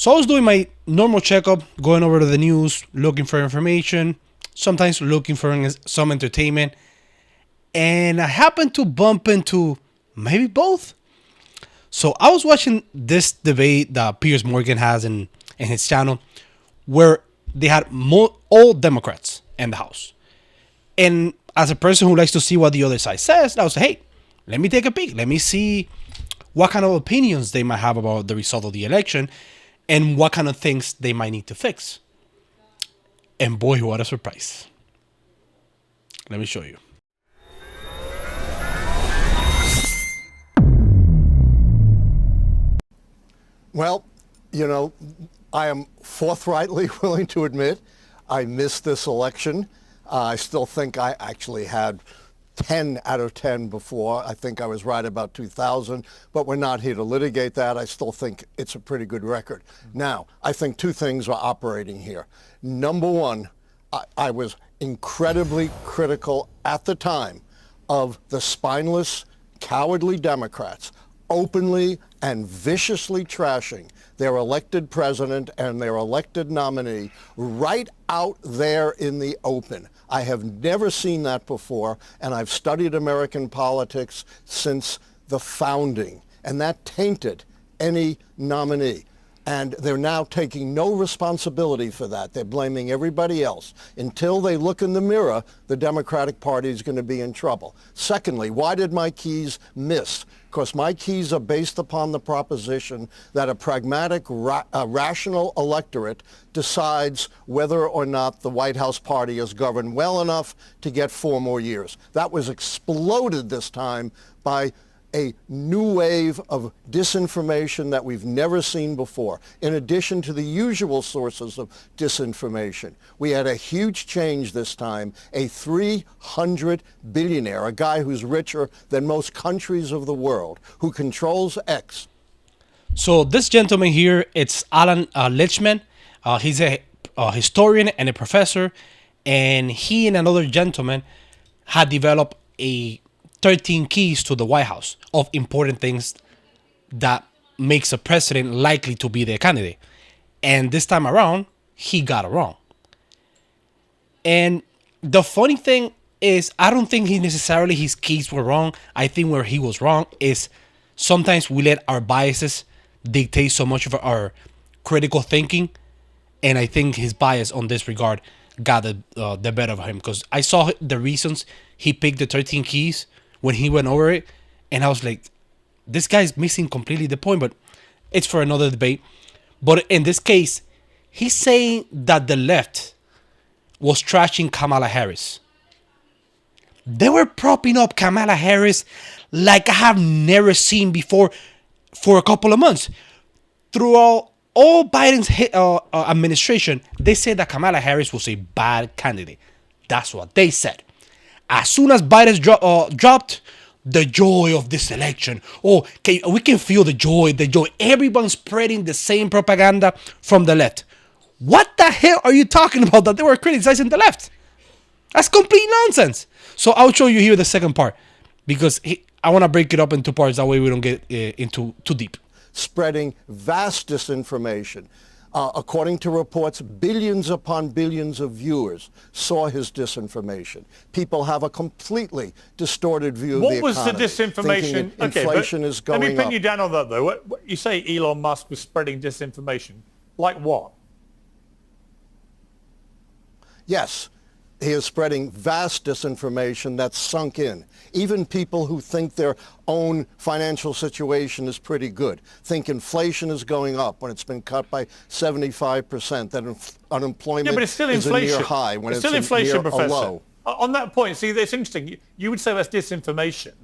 So I was doing my normal checkup, going over to the news, looking for information, sometimes looking for some entertainment, and I happened to bump into maybe both. So I was watching this debate that Piers Morgan has in his channel, where they had all Democrats in the House. And as a person who likes to see what the other side says, I was like, hey, let me take a peek. Let me see what kind of opinions they might have about the result of the election and what kind of things they might need to fix. And boy, what a surprise. Let me show you. Well, I am forthrightly willing to admit I missed this election. I still think I actually had 10 out of 10 before. I think I was right about 2000, but we're not here to litigate that. I still think it's a pretty good record. Now, I think two things are operating here. Number one, I was incredibly critical at the time of the spineless, cowardly Democrats openly and viciously trashing their elected president and their elected nominee right out there in the open. I have never seen that before, and I've studied American politics since the founding, and that tainted any nominee. And they're now taking no responsibility for that. They're blaming everybody else. Until they look in the mirror, the Democratic Party is going to be in trouble. Secondly, why did my keys miss? Because my keys are based upon the proposition that a pragmatic, rational electorate decides whether or not the White House party is governed well enough to get 4 more years. That was exploded this time by a new wave of disinformation that we've never seen before, in addition to the usual sources of disinformation. We had a huge change this time, a 300 billionaire, a guy who's richer than most countries of the world, who controls X. So this gentleman here, it's Allan Lichtman. He's a historian and a professor, and he and another gentleman had developed a 13 keys to the White House of important things that makes a president likely to be their candidate. And this time around, he got it wrong. And the funny thing is, I don't think his keys were wrong. I think where he was wrong is sometimes we let our biases dictate so much of our critical thinking. And I think his bias on this regard got the better of him, because I saw the reasons he picked the 13 keys when he went over it, and I was like, this guy's missing completely the point, but it's for another debate. But in this case, he's saying that the left was trashing Kamala Harris. They were propping up Kamala Harris like I have never seen before for a couple of months. Throughout all Biden's administration, they said that Kamala Harris was a bad candidate. That's what they said. As soon as Biden dropped, the joy of this election. Oh, we can feel the joy. Everyone's spreading the same propaganda from the left. What the hell are you talking about that they were criticizing the left? That's complete nonsense. So I'll show you here the second part, because I want to break it up in 2 parts. That way we don't get into too deep. Spreading vast disinformation. According to reports, billions upon billions of viewers saw his disinformation. People have a completely distorted view of the economy. What was the disinformation? Inflation is going up. Let me pin you down on that, though. You say Elon Musk was spreading disinformation. Like what? Yes. He is spreading vast disinformation that's sunk in. Even people who think their own financial situation is pretty good think inflation is going up when it's been cut by 75%, that unemployment but it's still is inflation. a near high when It's it's still inflation, near Professor. a low. On that point, see, that's interesting. You would say that's disinformation,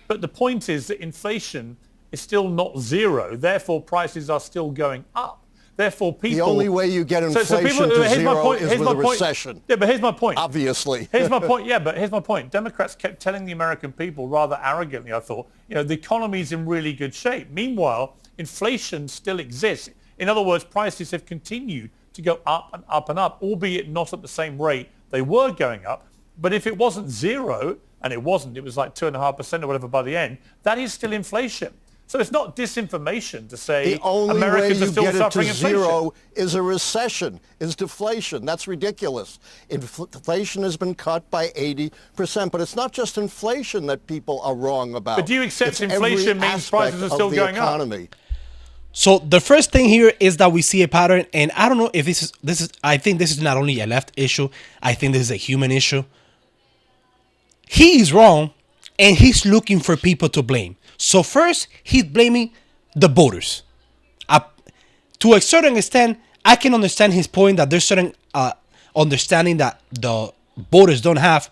but the point is that inflation is still not zero. Therefore, prices are still going up. Therefore, people... The only way you get inflation to zero is with a recession. Yeah, but here's my point. Obviously. Here's my point. Yeah, but here's my point. Democrats kept telling the American people rather arrogantly, I thought, the economy is in really good shape. Meanwhile, inflation still exists. In other words, prices have continued to go up and up and up, albeit not at the same rate they were going up. But if it wasn't zero, and it wasn't, it was like 2.5% or whatever by the end, that is still inflation. So it's not disinformation to say The only way Americans are you still get it to suffering inflation. zero is a recession, is deflation. That's ridiculous. Inflation has been cut by 80%, but it's not just inflation that people are wrong about. But do you accept It's inflation every means prices aspect are still of the going up? economy. So the first thing here is that we see a pattern, and I don't know if this is. I think this is not only a left issue. I think this is a human issue. He is wrong, and he's looking for people to blame. So first, he's blaming the voters. To a certain extent, I can understand his point that there's certain understanding that the voters don't have.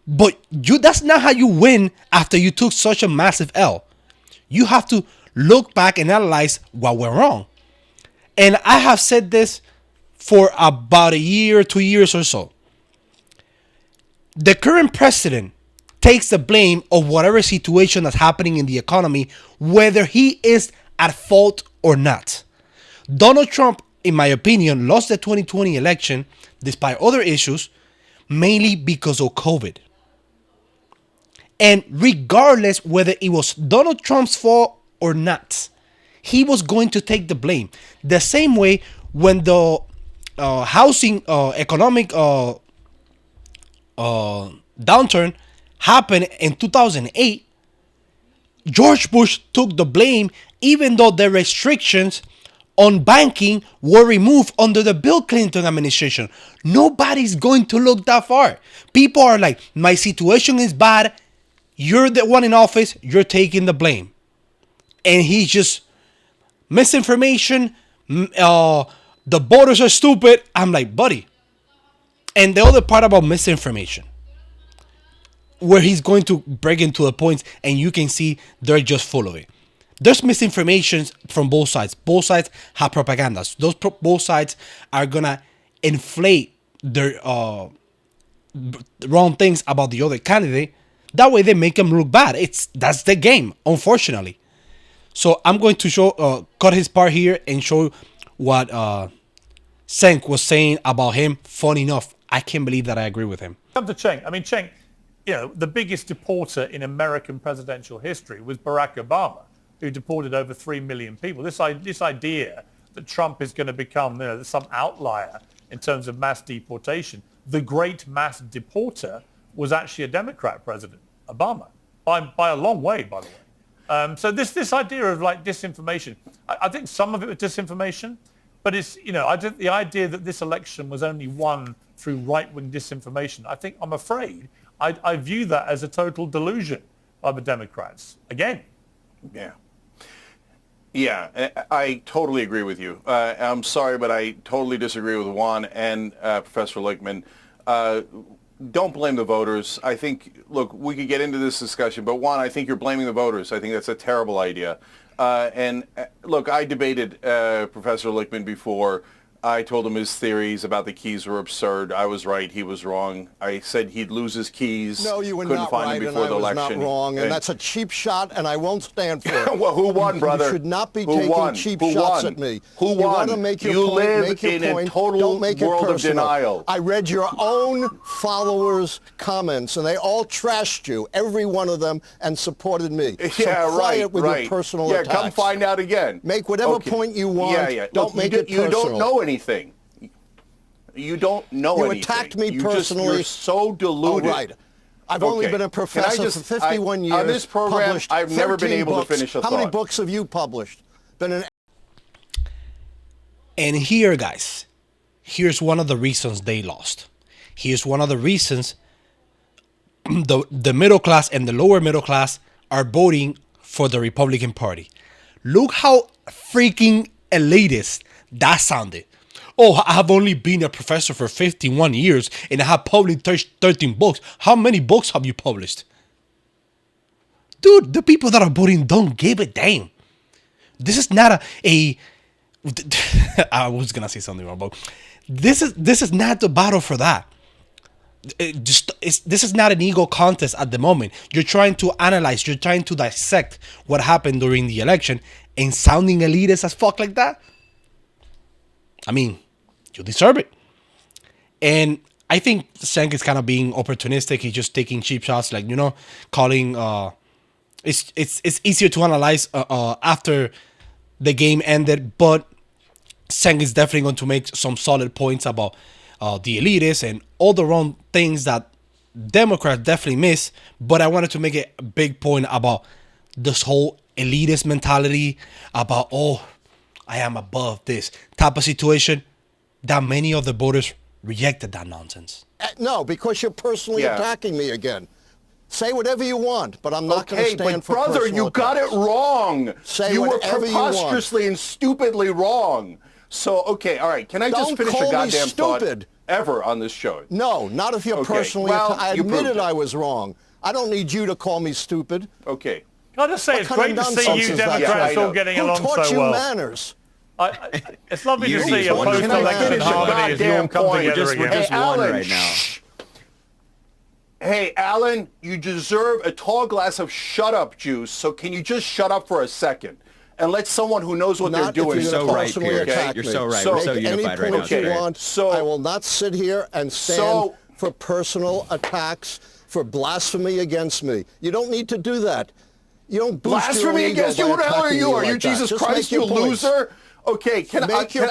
But that's not how you win after you took such a massive L. You have to look back and analyze what went wrong. And I have said this for about a year, 2 years or so. The current president takes the blame of whatever situation that's happening in the economy, whether he is at fault or not. Donald Trump, in my opinion, lost the 2020 election despite other issues, mainly because of COVID. And regardless whether it was Donald Trump's fault or not, he was going to take the blame. The same way when the housing economic downturn happened in 2008, George Bush took the blame, even though the restrictions on banking were removed under the Bill Clinton administration. Nobody's going to look that far. People are like, my situation is bad. You're the one in office. You're taking the blame. And he's just misinformation. The voters are stupid. I'm like, buddy. And the other part about misinformation, where he's going to break into the points and you can see they're just full of it. There's misinformation from both sides. Both sides have propagandas. Both sides are going to inflate their wrong things about the other candidate. That way they make them look bad. That's the game, unfortunately. So I'm going to cut his part here and show what Cenk was saying about him. Funny enough, I can't believe that I agree with him. Come to Cenk. I mean, Cenk, the biggest deporter in American presidential history was Barack Obama, who deported over 3 million people. This idea that Trump is going to become some outlier in terms of mass deportation. The great mass deporter was actually a Democrat president, Obama, by a long way, by the way. So this idea of like disinformation, I think some of it was disinformation, but it's, I think the idea that this election was only won through right-wing disinformation, I'm afraid, I view that as a total delusion by the Democrats. Again. Yeah. Yeah, I totally agree with you. I'm sorry, but I totally disagree with Juan and Professor Lichtman. Don't blame the voters. I think, look, we could get into this discussion, but Juan, I think you're blaming the voters. I think that's a terrible idea. Look, I debated Professor Lichtman before. I told him his theories about the keys were absurd. I was right. He was wrong. I said he'd lose his keys. No, you were Couldn't not find right, him before and the I was election. not wrong, and that's a cheap shot, and I won't stand for it. Well, who won, brother? You should not be Who taking won? cheap Who shots won? at me. Who You won? want to make your You point, live make your in a point. total Don't make it world of personal. denial. I read your own followers' comments, and they all trashed you, every one of them, and supported me. Yeah, so quiet with your personal attacks. Yeah, come find out again. Make whatever point you want. Yeah, yeah. Don't Look, make it personal. You don't know anything. You don't know anything. You attacked me personally. You're so deluded. Oh, right. I've only been a professor for 51 years. On this program, I've never been able to finish a thought. How many books have you published? And here, guys, here's one of the reasons they lost. Here's one of the reasons the middle class and the lower middle class are voting for the Republican Party. Look how freaking elitist that sounded. Oh, I have only been a professor for 51 years and I have published 13 books. How many books have you published? Dude, the people that are voting don't give a damn. This is not a I was gonna say something wrong, but this is not the battle for that. This is not an ego contest at the moment. You're trying to analyze, you're trying to dissect what happened during the election, and sounding elitist as fuck like that. I mean, you deserve it. And I think Cenk is kind of being opportunistic. He's just taking cheap shots, like, calling it's easier to analyze after the game ended, but Cenk is definitely going to make some solid points about the elitists and all the wrong things that Democrats definitely miss. But I wanted to make a big point about this whole elitist mentality about, oh, I am above this type of situation, that many of the voters rejected that nonsense. No, because you're personally attacking me again. Say whatever you want, but I'm not going to stand for brother, personal you got it wrong. Say you were whatever you want. preposterously and stupidly wrong. So, okay, all right. Can I just Don't finish a call me goddamn thought stupid. ever on this show? No, not if you're Okay, personally well, I you proved admitted it. I was wrong. I don't need you to call me stupid. Okay. Can I just say, it's What kind great of to see nonsense you is that? Democrats Yeah, I all know. getting Who along taught so you well. manners? It's lovely to You see a need one. Can I post-election finish a harmony as you all goddamn come point? together We're again. just one Allan, right now. shh. Hey, Allan, you deserve a tall glass of shut-up juice, so can you just shut up for a second and let someone who knows what Not they're doing if you're so gonna right, personally Piers. attack You're me. so right. So- We're so Make unified any right now. point you Okay. want. So- I will not sit here and stand So- for personal attacks, for blasphemy against me. You don't need to do that. You don't boost your Blasphemy ego against you? by Who the hell are attacking you? me Are you like that. Jesus Just Christ, make your you points. loser? Okay, can I Make your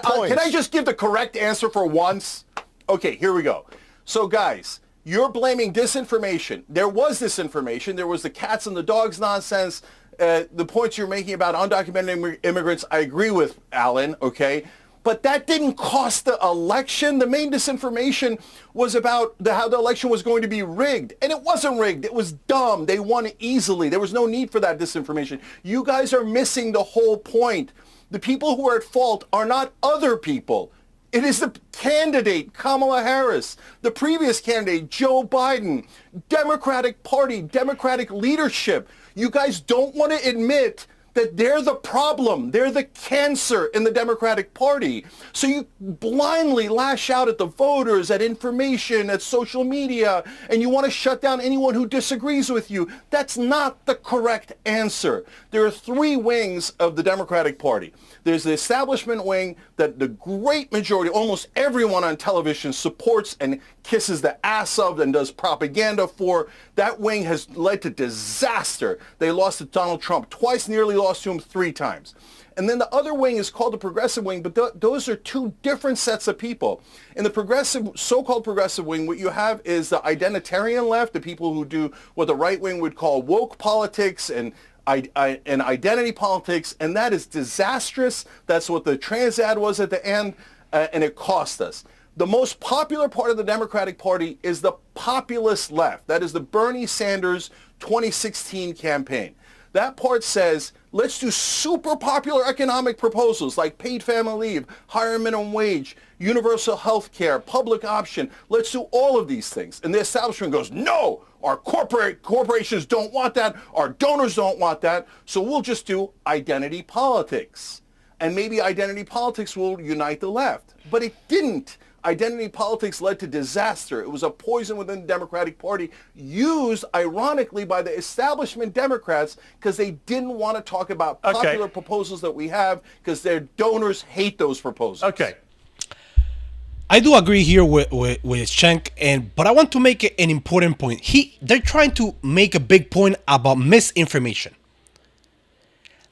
just give the correct answer for once? Okay, here we go. So guys, you're blaming disinformation. There was disinformation. There was the cats and the dogs nonsense. The points you're making about undocumented immigrants, I agree with, Allan, okay? But that didn't cost the election. The main disinformation was about how the election was going to be rigged. And it wasn't rigged. It was dumb. They won easily. There was no need for that disinformation. You guys are missing the whole point. The people who are at fault are not other people. It is the candidate, Kamala Harris, the previous candidate, Joe Biden, Democratic Party, Democratic leadership. You guys don't want to admit that they're the problem. They're the cancer in the Democratic Party. So you blindly lash out at the voters, at information, at social media, and you want to shut down anyone who disagrees with you. That's not the correct answer. There are three wings of the Democratic Party. There's the establishment wing that the great majority, almost everyone on television supports and kisses the ass of and does propaganda for. That wing has led to disaster. They lost to Donald Trump twice, nearly lost to him 3 times. And then the other wing is called the progressive wing, but those are two different sets of people. In the progressive, so-called progressive wing, what you have is the identitarian left, the people who do what the right wing would call woke politics and identity politics, and that is disastrous. That's what the trans ad was at the end, and it cost us. The most popular part of the Democratic Party is the populist left. That is the Bernie Sanders 2016 campaign. That part says, let's do super popular economic proposals like paid family leave, higher minimum wage, universal health care, public option. Let's do all of these things. And the establishment goes, no, our corporations don't want that. Our donors don't want that. So we'll just do identity politics. And maybe identity politics will unite the left. But it didn't. Identity politics led to disaster. It was a poison within the Democratic Party, used ironically by the establishment Democrats because they didn't want to talk about popular proposals that we have because their donors hate those proposals. Okay. I do agree here with Cenk, but I want to make an important point. They're trying to make a big point about misinformation.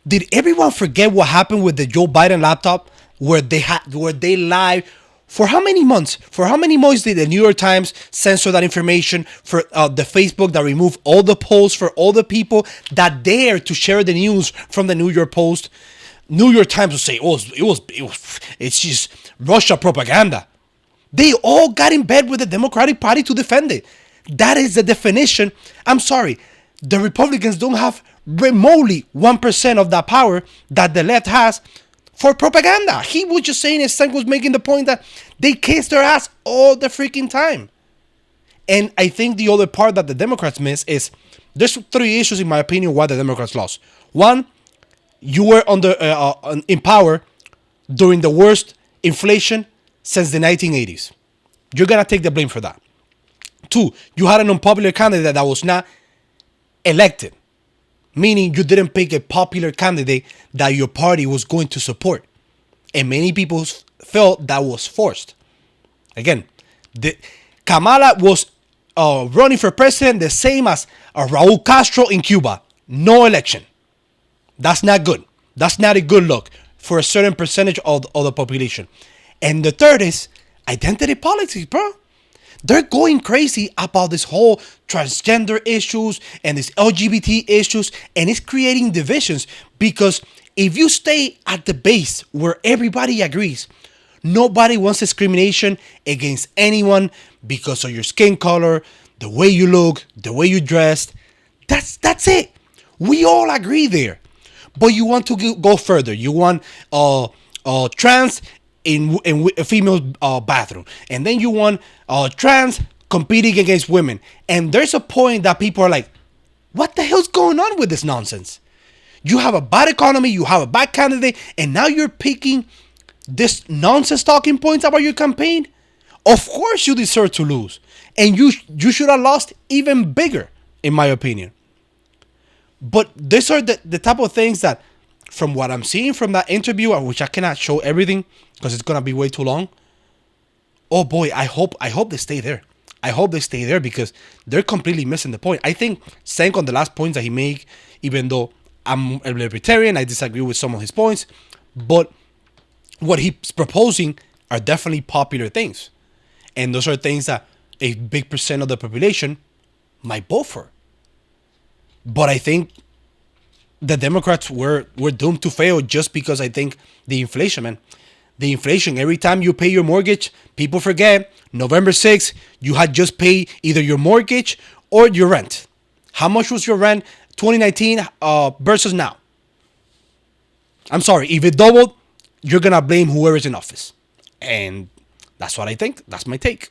Did everyone forget what happened with the Joe Biden laptop, where they lied for how many months? For how many months did the New York Times censor that information? For the Facebook that removed all the posts for all the people that dared to share the news from the New York Post. New York Times will say, "Oh, it's just Russia propaganda." They all got in bed with the Democratic Party to defend it. That is the definition. I'm sorry. The Republicans don't have remotely 1% of that power that the left has for propaganda. He was just saying, as Cenk was making the point, that they kiss their ass all the freaking time. And I think the other part that the Democrats miss is there's 3 issues, in my opinion, why the Democrats lost. 1, you were in power during the worst inflation since the 1980s. You're going to take the blame for that. 2, you had an unpopular candidate that was not elected, meaning you didn't pick a popular candidate that your party was going to support. And many people felt that was forced. Again, Kamala was running for president the same as Raul Castro in Cuba. no election. That's not good. That's not a good look for a certain percentage of the population. And the third is identity politics, bro. They're going crazy about this whole transgender issues and these LGBT issues, and it's creating divisions because if you stay at the base where everybody agrees, nobody wants discrimination against anyone because of your skin color, the way you look, the way you dressed. That's it. We all agree there. But you want to go further. You want trans in a female bathroom, and then you want trans competing against women. And there's a point that people are like, what the hell's going on with this nonsense? You have a bad economy, you have a bad candidate, and now you're picking this nonsense talking points about your campaign? Of course you deserve to lose. And you should have lost even bigger, in my opinion. But these are the type of things that, from what I'm seeing from that interview, which I cannot show everything because it's going to be way too long. Oh boy, I hope they stay there. I hope they stay there because they're completely missing the point. I think Cenk on the last points that he made, even though I'm a libertarian, I disagree with some of his points, but what he's proposing are definitely popular things. And those are things that a big percent of the population might vote for. But I think the Democrats were doomed to fail just because I think the inflation, man. The inflation, every time you pay your mortgage, people forget, November 6th, you had just paid either your mortgage or your rent. How much was your rent 2019 versus now? I'm sorry, if it doubled, you're going to blame whoever's in office. And that's what I think. That's my take.